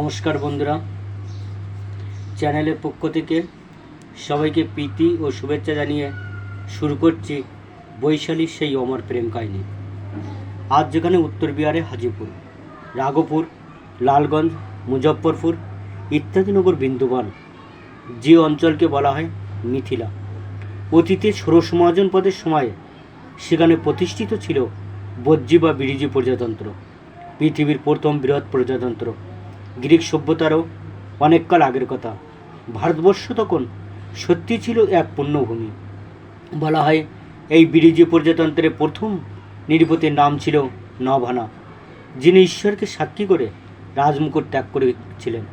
নমস্কার বন্ধুরা, চ্যানেলের পক্ষ থেকে সবাইকে প্রীতি ও শুভেচ্ছা জানিয়ে শুরু করছি বৈশালীর সেই অমর প্রেম কাহিনী। আজ যেখানে উত্তর বিহারে হাজিপুর, রাঘবপুর, লালগঞ্জ, মুজফ্ফরপুর ইত্যাদি নগর বিন্দুবান, যে অঞ্চলকে বলা হয় মিথিলা, অতীতে ষোড়শ মহাজন পদের সময়ে সেখানে প্রতিষ্ঠিত ছিল বজ্জি বা বিরিজি প্রজাতন্ত্র, পৃথিবীর প্রথম বৃহৎ প্রজাতন্ত্র। গ্রিক সভ্যতারও অনেককাল আগের কথা। ভারতবর্ষ তখন সত্যি ছিল এক পুণ্যভূমি। বলা হয় এই বিরিজি প্রজাতন্ত্রের প্রথম নৃপতির নাম ছিল নভানা, যিনি ঈশ্বরকে সাক্ষী করে রাজমুকুট ত্যাগ করেছিলেন।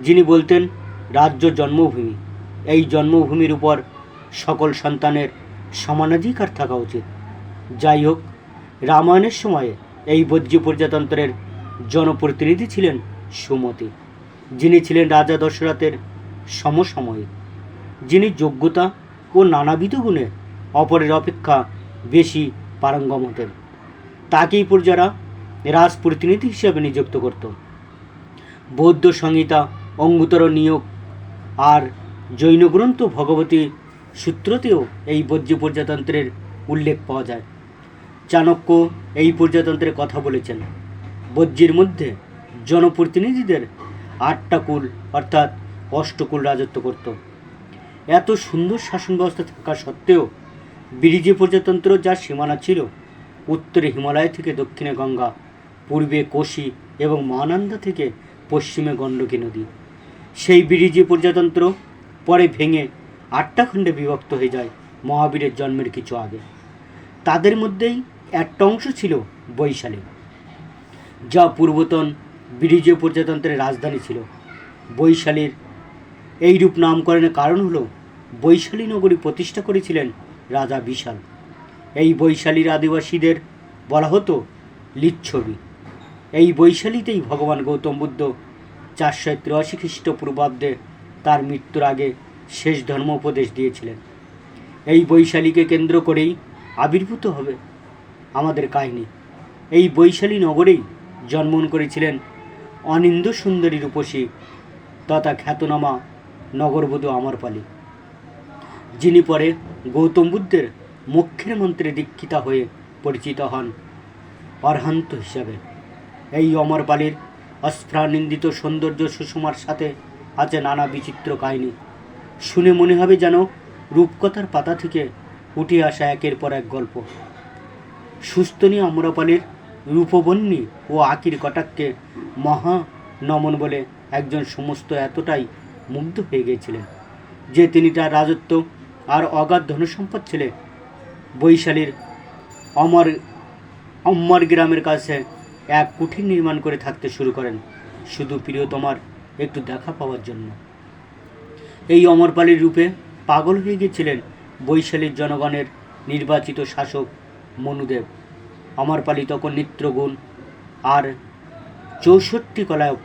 যিনি বলতেন রাজ্য জন্মভূমি, এই জন্মভূমির উপর সকল সন্তানের সমানাধিকার থাকা উচিত। যাই হোক, রামায়ণের সময়ে এই বজ্জি প্রজাতন্ত্রের জনপ্রতিনিধি ছিলেন সুমতি, যিনি ছিলেন রাজা দশরথের সমসাময়িক, যিনি যোগ্যতা ও নানাবিধ গুণে অপরের অপেক্ষা বেশি পারঙ্গম হতেন। তাকেই প্রজারা রাজপ্রতিনিধি হিসেবে নিযুক্ত করত। বৌদ্ধ সংহিতা, অঙ্গুতর নিয়োগ আর জৈন গ্রন্থ ভগবতী সূত্রতেও এই বজ্জি প্রজাতন্ত্রের উল্লেখ পাওয়া যায়। চাণক্য এই প্রজাতন্ত্রের কথা বলেছেন। বজ্জির মধ্যে জনপ্রতিনিধিদের 8টা কুল অর্থাৎ অষ্টকুল রাজত্ব করত। এত সুন্দর শাসন ব্যবস্থা থাকা সত্ত্বেও বিরিজি প্রজাতন্ত্র যার সীমানা ছিল উত্তরে হিমালয় থেকে দক্ষিণে গঙ্গা, পূর্বে কোশি এবং মহানন্দা থেকে পশ্চিমে গণ্ডকী নদী, সেই বিরিজি প্রজাতন্ত্র পরে ভেঙে 8টা খণ্ডে বিভক্ত হয়ে যায় মহাবীরের জন্মের কিছু আগে। তাদের মধ্যেই একটা অংশ ছিল বৈশালী, যা পূর্বতন বিরিজি প্রজাতন্ত্রের রাজধানী ছিল। বৈশালীর এইরূপ নামকরণের কারণ হলো বৈশালী নগরী প্রতিষ্ঠা করেছিলেন রাজা বিশাল। এই বৈশালীর আদিবাসীদের বলা হতো লিচ্ছবি। এই বৈশালীতেই ভগবান গৌতম বুদ্ধ 483 খ্রিস্টপূর্বাব্দে তার মৃত্যুর আগে শেষ ধর্ম উপদেশ দিয়েছিলেন। এই বৈশালীকে কেন্দ্র করেই আবির্ভূত হবে আমাদের কাহিনী। এই বৈশালী নগরেই জন্মগ্রহণ করেছিলেন অনিন্দ সুন্দরী রূপসী তথা খ্যাতনামা নগরবধূ অমরপালী, যিনি পরে গৌতম বুদ্ধের মোক্ষের মন্ত্রে দীক্ষিতা হয়ে পরিচিত হন অরহান্ত হিসাবে। এই অমরপালীর অস্ফ্রানিন্দিত সৌন্দর্য সুষমার সাথে আছে নানা বিচিত্র কাহিনী। শুনে মনে হবে যেন রূপকথার পাতা থেকে উঠে আসা একের পর এক গল্প। সুস্তনী অমরপালীর রূপবন্যী ও আকির কটাক্ষে মহা নমন বলে একজন সমস্ত এতটাই মুগ্ধ হয়ে গিয়েছিলেন যে তিনি তার রাজত্ব আর অগাধ ধনসম্পদ ছেলে বৈশালীর অমর গ্রামের কাছে এক কুঠির নির্মাণ করে থাকতে শুরু করেন, শুধু প্রিয়তমার একটু দেখা পাওয়ার জন্য। এই অমরপালীর রূপে পাগল হয়ে গিয়েছিলেন বৈশালীর জনগণের নির্বাচিত শাসক মনুদেব। অমরপালী তখন নিত্যগুণ আর 64 কলায়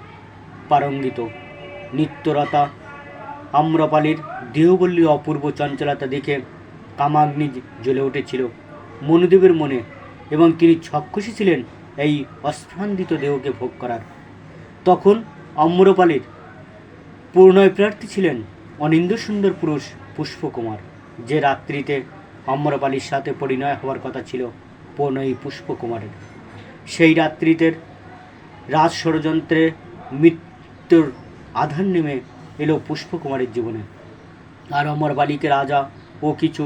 পারঙ্গিত। নিত্যরতা আম্রপালীর দেহবল্লীর অপূর্ব চঞ্চলতা দেখে কামাগ্নি জ্বলে উঠেছিল মনুদেবের মনে, এবং তিনি সক্ষুষী ছিলেন এই অস্ফ্রান্দিত দেহকে ভোগ করার। তখন আম্রপালীর পূর্ণয় প্রার্থী ছিলেন অনিন্দ সুন্দর পুরুষ পুষ্পকুমার, যে রাত্রিতে আম্রপালীর সাথে পরিণয় হওয়ার কথা ছিল পূর্ণয়ী পুষ্পকুমারের। সেই রাত্রিতে রাজ ষড়যন্ত্রে মৃত্যুর আধার নেমে এলো পুষ্পকুমারের জীবনে, আর অমরপালীকে রাজা ও কিছু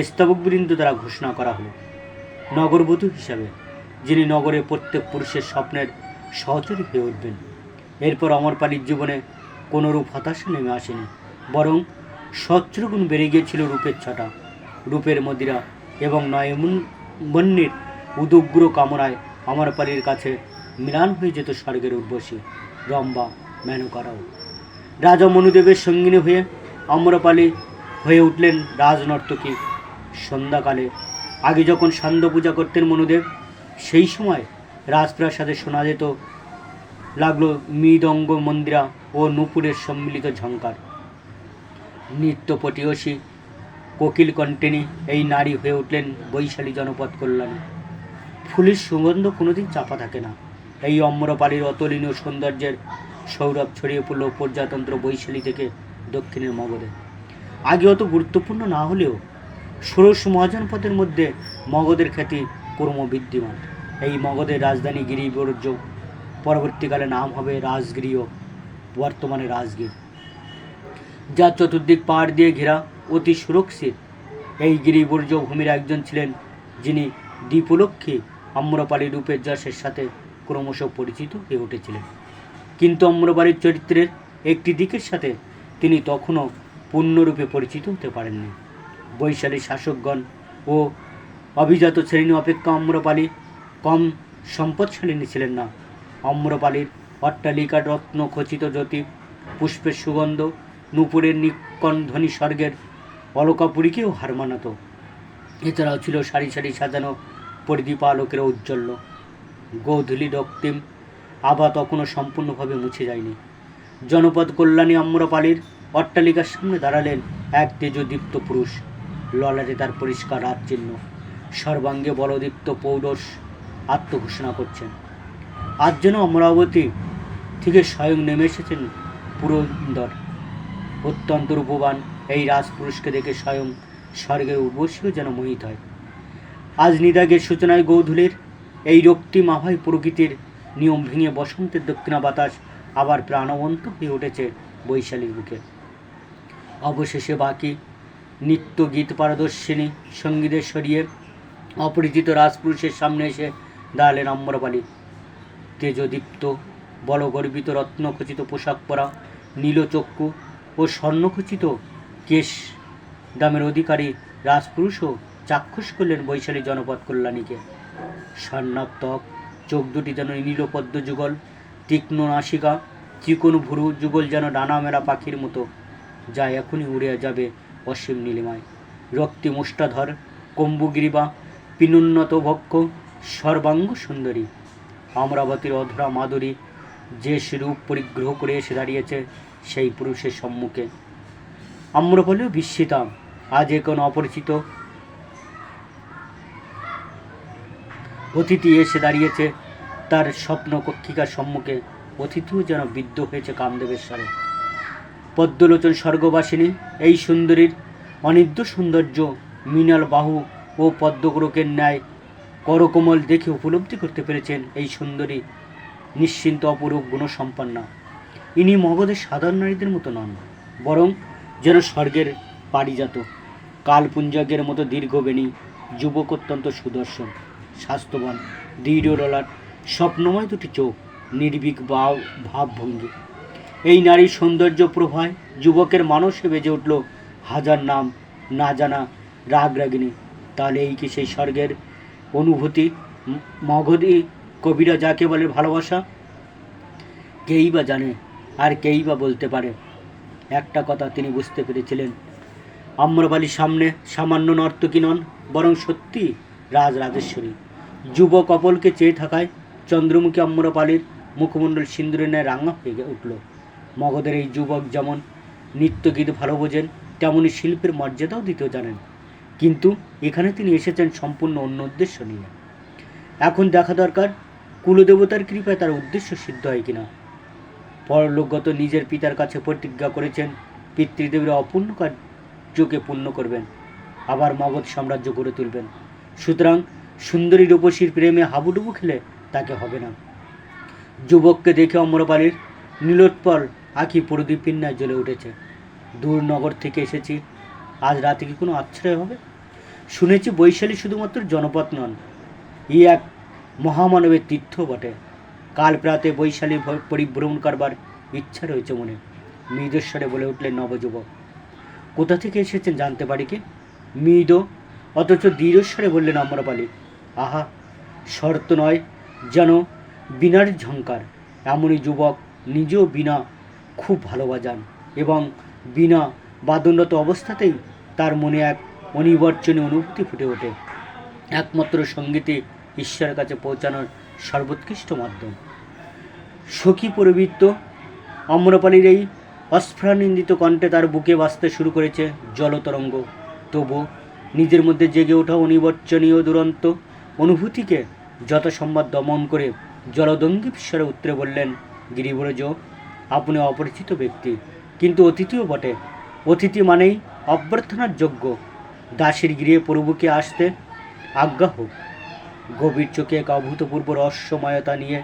স্তবকবৃন্দ দ্বারা ঘোষণা করা হলো নগরবধূ হিসাবে, যিনি নগরের প্রত্যেক পুরুষের স্বপ্নের সহচরী হয়ে উঠবেন। এরপর অমরপালীর জীবনে কোনোরূপ হতাশা নেমে আসেনি, বরং সহস্রগুণ বেড়ে গিয়েছিল রূপের ছটা, রূপের মদিরা এবং নয়মন্যের উদগ্র কামনায় অমরপালীর কাছে মিলান হয়ে যেত স্বর্গের উর্বশী রম্বা মেনকারাও। রাজা মনুদেবের সঙ্গিনী হয়ে অমরপালী হয়ে উঠলেন রাজনর্তকী। সন্ধ্যাকালে আগে যখন সান্ধ্য পূজা করতেন মনুদেব, সেই সময় রাজপ্রাসাদে শোনা যেত লাগলো মৃদঙ্গ মন্দিরা ও নূপুরের সম্মিলিত ঝঙ্কার। নৃত্যপটীয়সী কোকিল কণ্ঠিনী এই নারী হয়ে উঠলেন বৈশালী জনপদ কল্যাণী। ফুলের সুগন্ধ কোনোদিন চাপা থাকে না, এই অম্রপালির অতুলনীয় সৌন্দর্যের সৌরভ ছড়িয়ে পড়ল প্রজাতন্ত্র বৈশালী থেকে দক্ষিণের মগধে। আগে অত গুরুত্বপূর্ণ না হলেও ষোড়শ মহাজনপদের মধ্যে মগধের খ্যাতি ক্রমবৃদ্ধিমান। এই মগধের রাজধানী গিরিবর্জ, পরবর্তীকালে নাম হবে রাজগৃহ, বর্তমানে রাজগীর, যা চতুর্দিক পাহাড় দিয়ে ঘেরা, অতি সুরক্ষিত। এই গিরিবর্জ ভূমির একজন ছিলেন যিনি দীপলক্ষ্মী আম্রপালি রূপের যশের সাথে ক্রমশ পরিচিত হয়ে উঠেছিলেন। কিন্তু আম্রপালির চরিত্রের একটি দিকের সাথে তিনি তখনও পূর্ণরূপে পরিচিত হতে পারেননি। বৈশালী শাসকগণ ও অভিজাত শ্রেণী অপেক্ষা আম্রপালি কম সম্পদশালিনী ছিলেন না। আম্রপালির অট্টালিকার রত্ন খচিত জ্যোতি, পুষ্পের সুগন্ধ, নূপুরের নিকণধ্বনি স্বর্গের অলকাপুরীকেও হার মানাত। এছাড়াও ছিল সারি সারি সাজানো পরিদীপালোকের ঔজ্জ্বল্য। গোধূলি রক্তিম আভা তখনও সম্পূর্ণভাবে মুছে যায়নি। জনপদ কল্যাণী আম্রপালির অট্টালিকার সামনে দাঁড়ালেন এক তেজদীপ্ত পুরুষ। ললাটে তার পরিষ্কার রাজচিহ্ন, সর্বাঙ্গে বলদীপ্ত পৌরষ আত্মঘোষণা করছেন। আজ যেন অমরাবতী থেকে স্বয়ং নেমে এসেছেন পুরন্দর। অত্যন্ত রূপবান এই রাজপুরুষকে দেখে স্বয়ং স্বর্গের উর্বশীও যেন মোহিত হয়। আজ নিদাগের সূচনায় গোধূলির এই রক্তিম আভায় প্রকৃতির নিয়ম ভেঙে বসন্তের দক্ষিণা বাতাস আবার প্রাণবন্ত হয়ে উঠেছে বৈশালীর বুকে। অবশেষে বাকি নিত্য গীত পারদর্শিনী সঙ্গীদের সরিয়ে অপরিচিত রাজপুরুষের সামনে এসে দাঁড়ালেন আম্রপালি। তেজদীপ্ত বলগর্বিত রত্নখচিত পোশাক পরা, নীলচক্ষু ও স্বর্ণখচিত কেশ দামের অধিকারী রাজপুরুষও চাক্ষুষ করলেন বৈশালী জনপদ কল্যাণীকে। স্বর্ণাত্মক চোখ দুটি যেন নীলপদ্ম যুগল, তীক্ষ্ণ নাসিকা, চিকন ভুরু যুগল যেন ডানা মেলা পাখির মতো, যা এখনই উড়ে যাবে অসীম নীলিমায়। রক্তিম মুষ্টাধর, কম্বুগ্রীবা, পিনুন্নত বক্ষ, সর্বাঙ্গ সুন্দরী অমরাবতীর অধরা মাধুরী যে রূপ পরিগ্রহ করে এসে দাঁড়িয়েছে সেই পুরুষের সম্মুখে। আম্রপালিও বিস্মিতা। আজ এখন অপরিচিত অতিথি এসে দাঁড়িয়েছে তার স্বপ্ন কক্ষিকার সম্মুখে। অতিথিও যেন বিদ্ধ হয়েছে কামদেবের স্বরে। পদ্মলোচন স্বর্গবাসিনী এই সুন্দরীর অনিদ্য সৌন্দর্য মৃণাল বাহু ও পদ্মগ্রকের ন্যায় করকমল দেখে উপলব্ধি করতে পেরেছেন এই সুন্দরী নিশ্চিন্ত অপরূপ গুণসম্পন্না। ইনি মগধের সাধারণ নারীদের মতো নন, বরং যেন স্বর্গের পারিজাত। কালপুঞ্জকের মতো দীর্ঘবেণী, যুবক অত্যন্ত সুদর্শন, স্বাস্থ্যবান, দৃঢ় ললাট, স্বপ্নময় দুটি চোখ, নির্ভীক ভাবভঙ্গি। এই নারীর সৌন্দর্য প্রভায় যুবকের মানসে বেজে উঠল হাজার নাম না জানা রাগরাগিনী। তাহলে এই কি সেই স্বর্গের অনুভূতি? মগধী কবিরা যাকে বলে ভালোবাসা? কেই বা জানে, আর কেই বা বলতে পারে। একটা কথা তিনি বুঝতে পেরেছিলেন, আম্রপালির সামনে সামান্য নর্তকী নন, বরং সত্যি রাজরাজেশ্বরী। যুবক অপলকে চেয়ে থাকায় চন্দ্রমুখী আম্রপালির মুখমণ্ডল সিন্দুরের ন্যায় রাঙা হয়ে উঠল। মগধের এই যুবক যেমন নৃত্যগীত ভালো বোঝেন, তেমনই শিল্পের মর্যাদাও দিতেও জানেন। কিন্তু এখানে তিনি এসেছেন সম্পূর্ণ অন্য উদ্দেশ্য নিয়ে। এখন দেখা দরকার কুলদেবতার কৃপায় তার উদ্দেশ্য সিদ্ধ হয় কিনা। পরলোকগত নিজের পিতার কাছে প্রতিজ্ঞা করেছেন পিতৃদেবের অপূর্ণ কার্যকে পূর্ণ করবেন, আবার মগধ সাম্রাজ্য গড়ে তুলবেন। সুতরাং সুন্দরী রূপসীর প্রেমে হাবুডুবু খেলে তাকে হবে না। যুবককে দেখে আম্রপালির নীলোৎপল আঁখি প্রদীপের ন্যায় জ্বলে উঠেছে। দূর নগর থেকে এসেছি, আজ রাতে কি কোনো আশ্রয় হবে? শুনেছি বৈশালী শুধুমাত্র জনপদ নন, ই এক মহামানবের তীর্থ বটে। কাল প্রাতে বৈশালী পরিভ্রমণ করবার ইচ্ছা রয়েছে মনে। মৃদস্বরে বলে উঠলেন নবযুবক। কোথা থেকে এসেছেন জানতে পারি কি? মৃদ অথচ দৃঢ়স্বরে বললেন আম্রপালি। আহা, শর্ত নয়, যেন বীণার ঝঙ্কার। এমনই যুবক নিজেও বীণা খুব ভালোবাজান এবং বীণা বাদনরত অবস্থাতেই তার মনে এক অনির্বচনীয় অনুভূতি ফুটে ওঠে। একমাত্র সঙ্গীতে ঈশ্বরের কাছে পৌঁছানোর সর্বোৎকৃষ্ট মাধ্যম। সখী প্রবৃত্ত আম্রপালির এই অস্ফুরণান্বিত কণ্ঠে তার বুকে বাজতে শুরু করেছে জলতরঙ্গ। তবু নিজের মধ্যে জেগে ওঠা অনির্বচনীয় দুরন্ত অনুভূতিকে যথাসম্ভব দমন করে জলদঙ্গী স্বরে উত্তরে বললেন, গিরিব্রজ, আপনি অপরিচিত ব্যক্তি, কিন্তু অতিথিও বটে। অতিথি মানেই অভ্যর্থনার যোগ্য। দাসীর গৃহে প্রভুকে আসতে আজ্ঞা হোক। গভীর চোখে এক অভূতপূর্ব রহস্যময়তা নিয়ে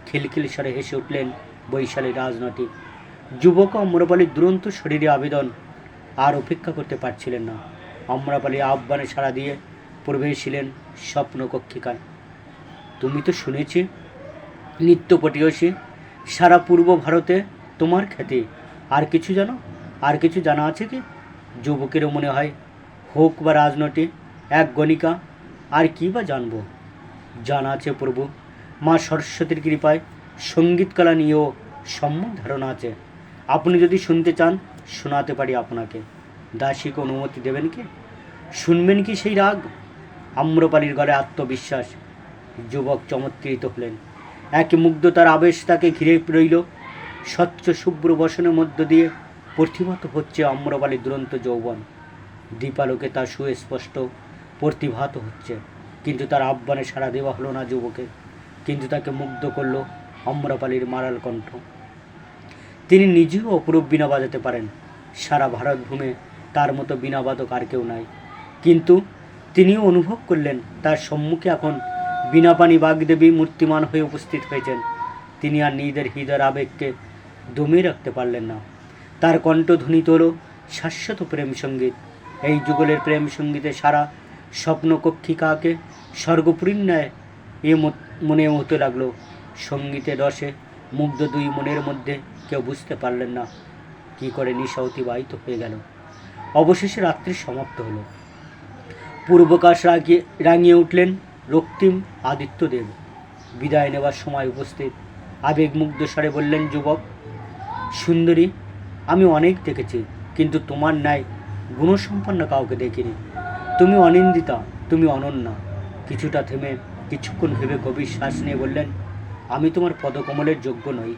খিলখিল স্বরে হেসে উঠলেন বৈশালী রাজনৈতিক যুবক। আম্রপালির দুরন্ত শরীরে আবেদন আর অপেক্ষা করতে পারছিলেন না। আম্রপালি আহ্বানে সাড়া দিয়ে প্রবেশিলেন স্বপ্নকক্ষিকায়। তুমি তো শুনেছি নিত্যপটীয়সী, সারা পূর্ব ভারতে তোমার খ্যাতি। আর কিছু জানো? আর কিছু জানা আছে কি? যুবকেরও মনে হয়, হোক বা রাজনৈতিক এক গণিকা, আর কি বা জানবো। জানা আছে প্রভু, মা সরস্বতীর কৃপায় সঙ্গীতকলা নিয়েও সম্যক ধারণা আছে। আপনি যদি শুনতে চান শোনাতে পারি আপনাকে। দাসীকে অনুমতি দেবেন কি? শুনবেন কি সেই রাগ? আম্রপালির গলায় আত্মবিশ্বাস। যুবক চমৎকৃত হলেন। এক মুগ্ধতার আবেশ তাকে ঘিরে রইল। স্বচ্ছ শুভ্র বসনের মধ্য দিয়ে প্রতিভাত হচ্ছে আম্রপালির দুরন্ত যৌবন। দীপালোকে তা সুস্পষ্ট প্রতিভাত হচ্ছে, কিন্তু তার আহ্বানে সাড়া দেওয়া হলো না যুবকের। কিন্তু তাকে মুগ্ধ করল আম্রপালির মারাল কণ্ঠ। তিনি নিজেও অপরূপ বীণা বাজাতে পারেন। সারা ভারতভূমে তার মতো বীণাবাদক আর কেউ নাই। কিন্তু তিনিও অনুভব করলেন তার সম্মুখে এখন বীণাপাণি বাগদেবী মূর্তিমান হয়ে উপস্থিত হয়েছেন। তিনি আর নিজেদের হৃদয়ের আবেগকে দমিয়ে রাখতে পারলেন না। তার কণ্ঠ ধ্বনিত হল শাশ্বত প্রেম সঙ্গীত। এই যুগলের প্রেম সঙ্গীতে সারা স্বপ্নকক্ষিকাকে স্বর্গপুরীর ন্যায় মনে হতে লাগলো। সঙ্গীতের রসে মুগ্ধ দুই মনের মধ্যে কেউ বুঝতে পারলেন না কি করে নিশা অতিবাহিত হয়ে গেল। অবশেষে রাত্রি সমাপ্ত হলো। পূর্বকাশ রাঙিয়ে উঠলেন রক্তিম আদিত্যদেব। বিদায় নেবার সময় উপস্থিত। আবেগমুগ্ধ স্বরে বললেন, যুবক সুন্দরী, আমি অনেক দেখেছি, কিন্তু তোমার ন্যায় গুণসম্পন্ন কাউকে দেখিনি। তুমি অনিন্দিতা, তুমি অনন্যা। কিছুটা থেমে কিছুক্ষণ ভেবে গভীর শ্বাস নিয়ে বললেন, আমি তোমার পদকমলের যোগ্য নই,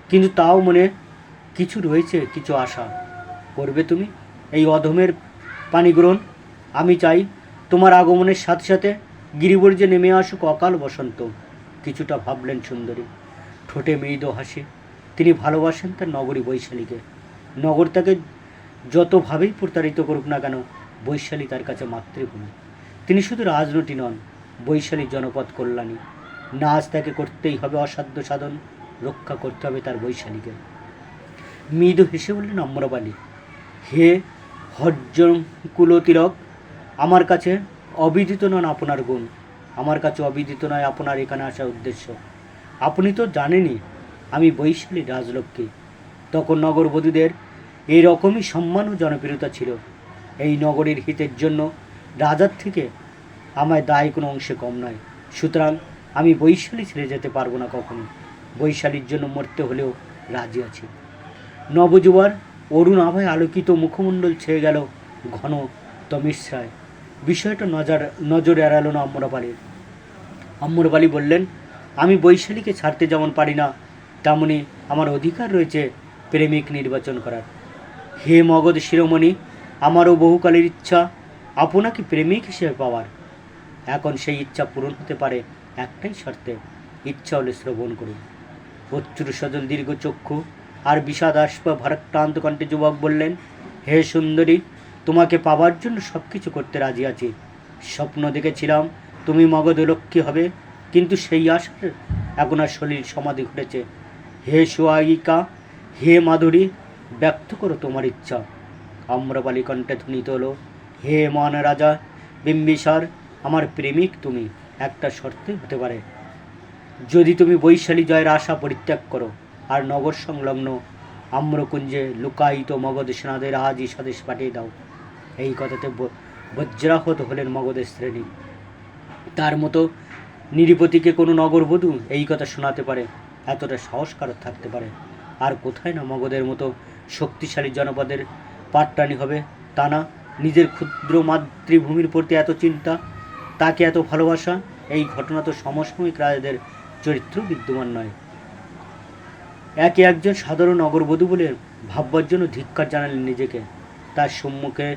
কিন্তু তাও মনে কিছু রয়েছে, কিছু আশা। করবে তুমি এই অধমের পানি গ্রহণ? আমি চাই তোমার আগমনের সাথে সাথে গিরিবর্জে নেমে আসুক অকাল বসন্ত। কিছুটা ভাবলেন সুন্দরী, ঠোঁটে মৃদু হাসি। তিনি ভালোবাসেন তার নগরী বৈশালীকে। নগর তাকে যতভাবেই প্রতারিত করুক না কেন, বৈশালী তার কাছে মাতৃভূমি। তিনি শুধু রাজনৈতিক নন, বৈশালীর জনপদ কল্যাণী। নাচ তাকে করতেই হবে অসাধ্য সাধন, রক্ষা করতে হবে তার বৈশালীকে। মৃদু হেসে বললেন আম্রপালি, হে হর্যকুলতিলক, আমার কাছে অবিদিত নন আপনার গুণ, আমার কাছে অবিদিত নয় আপনার এখানে আসার উদ্দেশ্য। আপনি তো জানেনই আমি বৈশালী রাজলক্ষ্মী। তখন নগরবধূদের এরকমই সম্মান ও জনপ্রিয়তা ছিল। এই নগরীর হিতের জন্য রাজার থেকে আমায় দায় কোনো অংশে কম নয়। সুতরাং আমি বৈশালী ছেড়ে যেতে পারবো না কখনো। বৈশালীর জন্য মরতে হলেও রাজি আছি। নবযুবার অরুণ আভায় আলোকিত মুখমণ্ডল ছেয়ে গেল ঘন তমিশ্রায়। বিষয়টা নজর এড়ালো না আম্রপালির। আম্রপালি বললেন, আমি বৈশালীকে ছাড়তে যেমন পারি না, তেমনি আমার অধিকার রয়েছে প্রেমিক নির্বাচন করার। হে মগধ শিরোমণি, আমারও বহুকালের ইচ্ছা আপনাকে প্রেমিক হিসেবে পাওয়ার। এখন সেই ইচ্ছা পূরণ হতে পারে একটাই শর্তে। ইচ্ছা হলে শ্রবণ করুন। অশ্রু সজল দীর্ঘ চক্ষু আর বিষাদ আস্পা ভারাক্রান্ত কণ্ঠে যুবক বললেন, হে সুন্দরী, তোমাকে পাওয়ার জন্য সব কিছু করতে রাজি আছি। স্বপ্ন দেখেছিলাম তুমি মগধ লক্ষ্মী হবে, কিন্তু সেই আশার এখন আর সলিল সমাধি ঘটেছে। হে সুয়ায়িকা, হে মাধুরী, ব্যক্ত করো তোমার ইচ্ছা। আম্রপালি কণ্ঠে ধ্বনিত হলো, হে মান রাজা বিম্বিসার, আমার প্রেমিক তুমি। একটা শর্তে হতে পারে, যদি তুমি বৈশালী জয়ের আশা পরিত্যাগ করো আর নগর সংলগ্ন আম্রকুঞ্জে লুকায়িত মগধ সেনাদের আজই স্বদেশ পাঠিয়ে দাও। এই কথাতে বজ্রাহত হলেন মগধের শ্রেণী। তার মতো নিরীপতিকে কোনো নগরবধূ এই কথা শোনাতে পারে, এতটা সাহসকার থাকতে পারে? আর কোথায় না মগধের মতো শক্তিশালী জনপদের পাট্টানি হবে। তা না, নিজের ক্ষুদ্র মাতৃভূমির প্রতি এত চিন্তা, তাকে এত ভালোবাসা। এই ঘটনা তো সমসাময়িক রাজাদের চরিত্র বিদ্যমান নয়। একে একজন সাধারণ নগরবধূ বলে ভাববার জন্য ধিক্কার জানালেন নিজেকে। তার সম্মুখে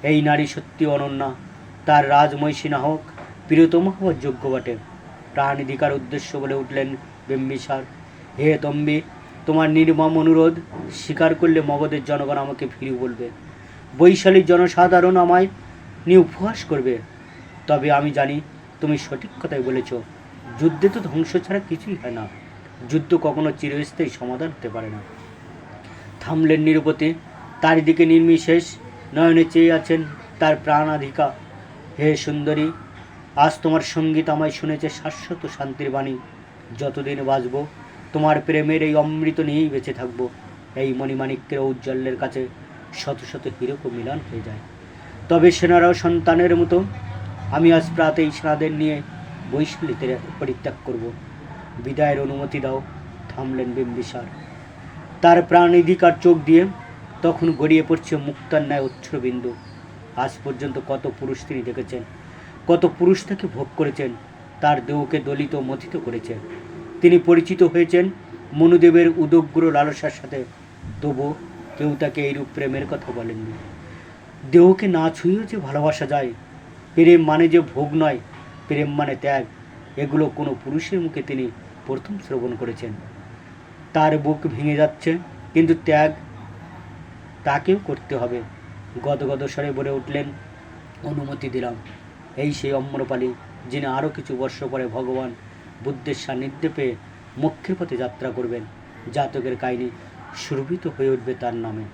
এই নারী সত্যি অনন্যা। তার রাজমহিষী না হোক, প্রিয়তম হওয়ার যোগ্য বটে। প্রাণিধিকার উদ্দেশ্য বলে উঠলেন বিম্বিসার। হে তম্বি, তোমার নির্মম অনুরোধ স্বীকার করলে মগধের জনগণ আমাকে ফিরে বলবে, বৈশালীর জনসাধারণ আমায় নিয়ে উপহাস করবে। তবে আমি জানি তুমি সঠিক কথাই বলেছ, যুদ্ধে তো ধ্বংস ছাড়া কিছুই হয় না, যুদ্ধ কখনো চিরস্থায়ী সমাধান হতে পারে না। থামলেন নিরুপতি, তার দিকে নির্বিশেষ নয়নে চেয়ে আছেন তার প্রাণাধিকা। হে সুন্দরী, আজ তোমার সঙ্গীত আমায় শুনেছে শাশ্বত শান্তির বাণী। যতদিন বাঁচব তোমার প্রেমের এই অমৃত নিয়েই বেঁচে থাকবো। এই মণিমাণিক্যের ঔজ্জ্বল্যের কাছে শত শত হীরক মিলন হয়ে যায়। তবে সেনারাও সন্তানের মতো আমি আজ প্রাতেই সেনাদের নিয়ে বৈশালীতে পরিত্যাগ করব। বিদায়ের অনুমতি দাও। থামলেন বিম্বিসার। তার প্রাণাধিকার চোখ দিয়ে তখন গড়িয়ে পড়ছে মুক্তার ন্যায় অশ্রুবিন্দু। আজ পর্যন্ত কত পুরুষ তিনি দেখেছেন, কত পুরুষ তাকে ভোগ করেছেন, তার দেহকে দলিত মথিত করেছে। তিনি পরিচিত হয়েছেন মনুদেবের উদগ্র লালসার সাথে, তবু কেউ তাকে এইরূপ প্রেমের কথা বলেননি। দেহকে না ছুঁয়েও যে ভালোবাসা যায়, প্রেম মানে যে ভোগ নয়, প্রেম মানে ত্যাগ, এগুলো কোনো পুরুষের মুখে তিনি প্রথম শ্রবণ করেছেন। তার বুক ভেঙে যাচ্ছে, কিন্তু ত্যাগ তাকেও করতে হবে। গদগদ স্বরে বলে উঠলেন, অনুমতি দিলাম। এই সেই অম্রপালি, যিনি আরও কিছু বর্ষ পরে ভগবান বুদ্ধের সান্নিধ্যে পেয়ে মোক্ষের পথে যাত্রা করবেন। জাতকের কাহিনী সুরভিত হয়ে উঠবে তার নামে।